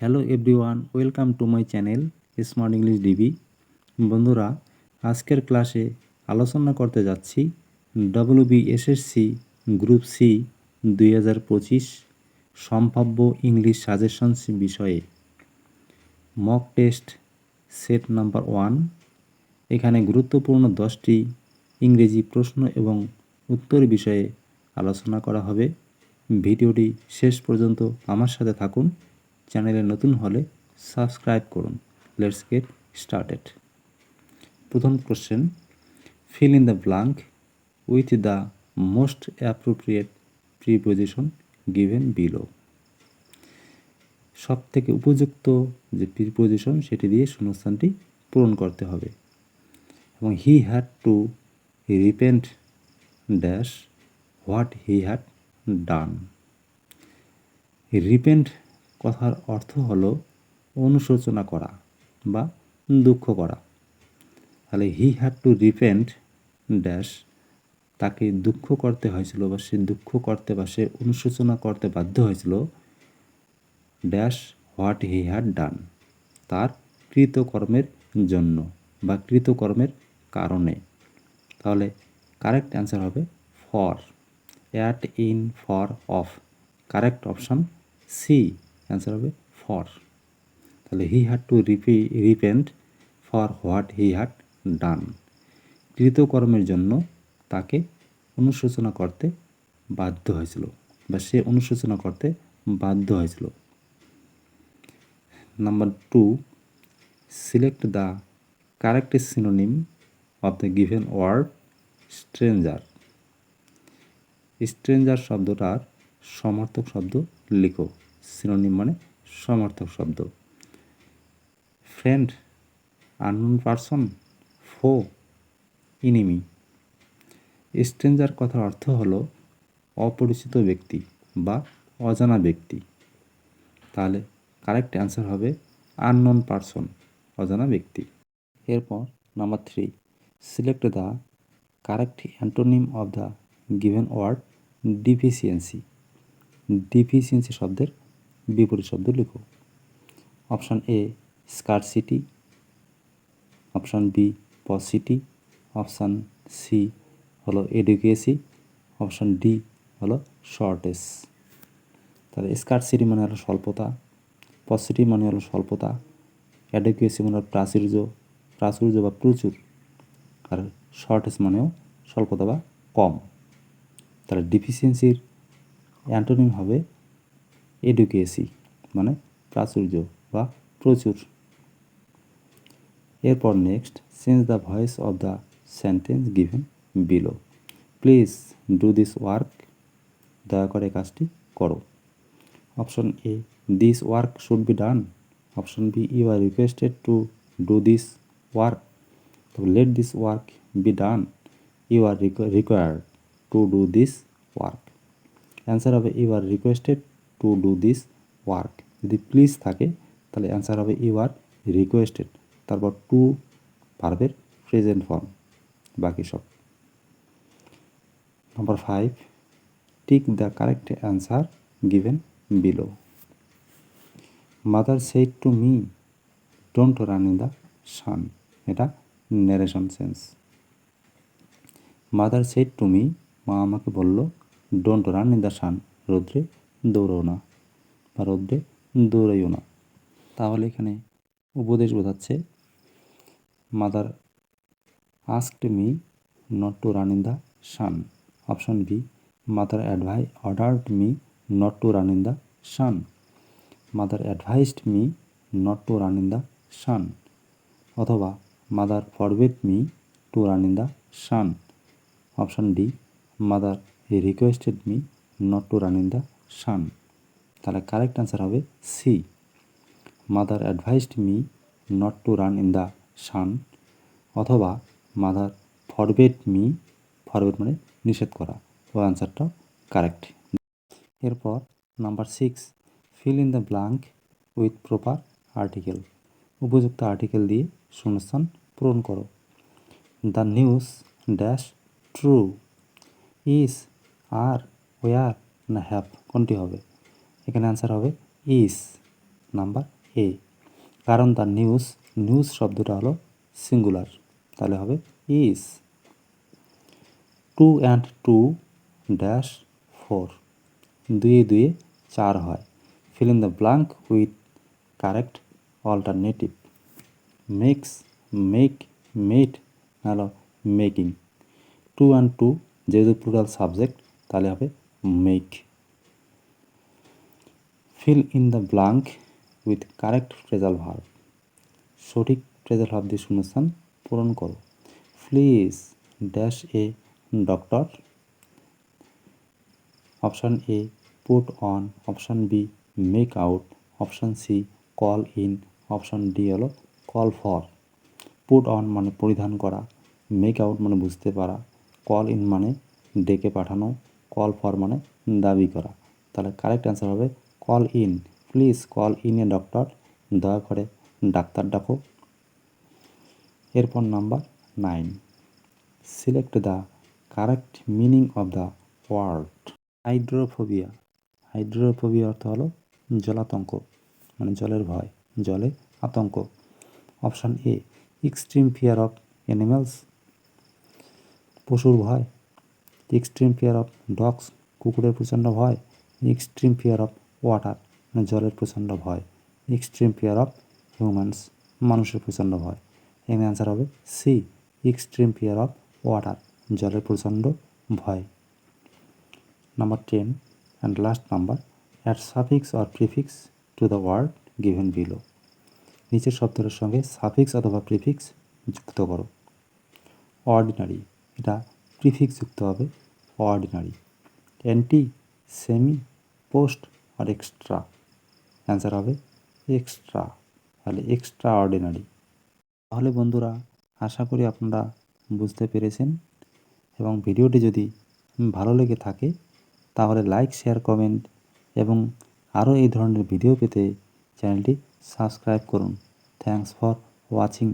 Hello everyone, welcome to my channel smart English DB. বন্ধুরা, আজকের ক্লাসে আলোচনা করতে যাচ্ছি WBSSC গ্রুপ সি 2025 সম্ভাব্য ইংলিশ সাজেশনস বিষয়ে মক টেস্ট সেট নাম্বার 1। এখানে গুরুত্বপূর্ণ 10টি ইংরেজি প্রশ্ন এবং উত্তর বিষয়ে আলোচনা করা হবে। ভিডিওটি শেষ পর্যন্ত আমার সাথে থাকুন। চ্যানেলে নতুন হলে সাবস্ক্রাইব করুন। Let's get started. প্রথম question, fill in the blank with the most appropriate preposition given below. সব থেকে উপযুক্ত যে প্রিপোজিশন সেটি দিয়ে শূন্যস্থানটি পূরণ করতে হবে। এবং হি had to repent dash what he had done. Repent কথার অর্থ হলো অনুশোচনা করা বা দুঃখ করা। তাহলে he had to repent dash, তাকে দুঃখ করতে হয়েছিল বা সে দুঃখ করতে বা সে অনুশোচনা করতে বাধ্য হয়েছিল dash what he had done, তার কৃতকর্মের জন্য বা কৃতকর্মের কারণে। তাহলে কারেক্ট অ্যান্সার হবে for, at, in, for, of. Correct option C, answer হবে ফর। তাহলে he had to repent for what he had done, কৃতকর্মের জন্য তাকে অনুশোচনা করতে বাধ্য হয়েছিল বা সে অনুশোচনা করতে বাধ্য হয়েছিল। Number 2, select the correct synonym of the given word stranger. Stranger শব্দটার সমার্থক শব্দ লিখো। সিনোনিম মানে সমার্থক শব্দ। Friend, unknown person, foe, enemy. Stranger কথার অর্থ হলো অপরিচিত ব্যক্তি বা অজানা ব্যক্তি। তাহলে কারেক্ট অ্যান্সার হবে আননোন পারসন, অজানা ব্যক্তি। এরপর number 3, select the correct antonym of the given word deficiency. Deficiency শব্দের বিপরীত শব্দ লিখো। Option A scarcity, option B paucity, option C হলো এডুকেসি, অপশান ডি হলো শর্টেজ। তাহলে স্কারসিটি মানে হলো স্বল্পতা, পসিটি মানে হলো স্বল্পতা, অ্যাডুকেসি মানে হলো প্রাচুর্য বা প্রচুর, আর শর্টেজ মানেও স্বল্পতা বা কম। তাহলে ডিফিসিয়েন্সির অ্যান্টোনিম হবে এডুকেসি মানে প্রাচুর্য বা প্রচুর। এরপর next, change the voice of the sentence given below. Please do this work, দয়া করে কাজটি করো। Option A, this work should be done. Option B, you are requested to do this work. তো let this work be done, you are required to do this work. Answer হবে you are requested to do this work. যদি please থাকে তাহলে answer হবে you are requested, তারপর two ভার্বের present form, বাকি সব। Number 5, tick the correct answer given below. Mother said to me don't run in the sun. এটা narration sense. Mother said to me, মা আমাকে বলল, don't run in the sun, রৌদ্রে দৌড়ো না বা রৌদ্রে দৌড়াইও না। তাহলে এখানে উপদেশ বোঝাচ্ছে mother asked me not to run in the sun. Option B, mother ordered me not to run in the sun. Mother advised me not to run in the sun. অথবা mother forbid me to run in the sun. Option D, mother requested me not to run in the sun. তাহলে correct answer হবে C, mother advised me not to run in the sun, অথবা mother forbade me, forbade মানে নিষেধ করা, ও অ্যান্সারটাও correct. এরপর number 6, fill in the blank with proper article. উপযুক্ত আর্টিকেল দিয়ে শূন্যস্থান পূরণ করো। The news dash true, is, are, were না হ্যাভ, কোনটি হবে? এখানে অ্যান্সার হবে ইজ। Number A. কারণ দ্য নিউজ শব্দটা হলো সিঙ্গুলার, তাহলে হবে ইজ। 2 and 2 ড্যাশ 4, 2 2 4 হয়। Fill in the blank with correct alternative. Makes, make, made হলো মেকিং। 2 and 2 যেহেতু প্লুরাল সাবজেক্ট তাহলে হবে make. Fill in the blank with correct phrasal verb. সঠিক ফ্রেজাল ভার্ব দিয়ে শূন্যস্থান পূরণ করো। Please dash a doctor. Option A put on, option B make out, option C call in, option D হলো call for. Put on মানে পরিধান করা, make out মানে বুঝতে পারা, কল ইন মানে ডেকে পাঠানো, কল ফর মানে দাবি করা। তাহলে কারেক্ট অ্যান্সার হবে call in. Please call in a doctor, দয়া করে ডাক্তার ডাকো। এরপর number 9, select the correct meaning of the word. Hydrophobia. Hydrophobia অর্থ হলো জলাতঙ্ক, মানে জলের ভয়, জলে আতঙ্ক। Option A extreme fear of animals, পশুর ভয়। এক্সট্রিম ফিয়ার অফ ডগস, কুকুরের প্রচণ্ড ভয়। এক্সট্রিম ফিয়ার অফ ওয়াটার, মানে জলের প্রচণ্ড ভয়। এক্সট্রিম ফিয়ার অফ হিউম্যানস, মানুষের প্রচণ্ড ভয়। এখানে অ্যান্সার হবে C, extreme fear of water, জলের প্রচণ্ড ভয়। Number 10 and last number, add suffix or prefix to the word given below. নিচের শব্দের সঙ্গে সাফিক্স অথবা প্রিফিক্স যুক্ত করো। অর্ডিনারি, এটা প্রিফিক্স যুক্ত হবে অর্ডিনারি। অ্যান্টি, সেমি, পোস্ট আর এক্সট্রা, অ্যান্সার হবে এক্সট্রা, তাহলে এক্সট্রা অর্ডিনারি। তাহলে বন্ধুরা আশা করি আপনারা বুঝতে পেরেছেন, এবং ভিডিওটি যদি ভালো লেগে থাকে তাহলে লাইক, শেয়ার, কমেন্ট এবং আরও এই ধরনের ভিডিও পেতে চ্যানেলটি সাবস্ক্রাইব করুন। Thanks for watching.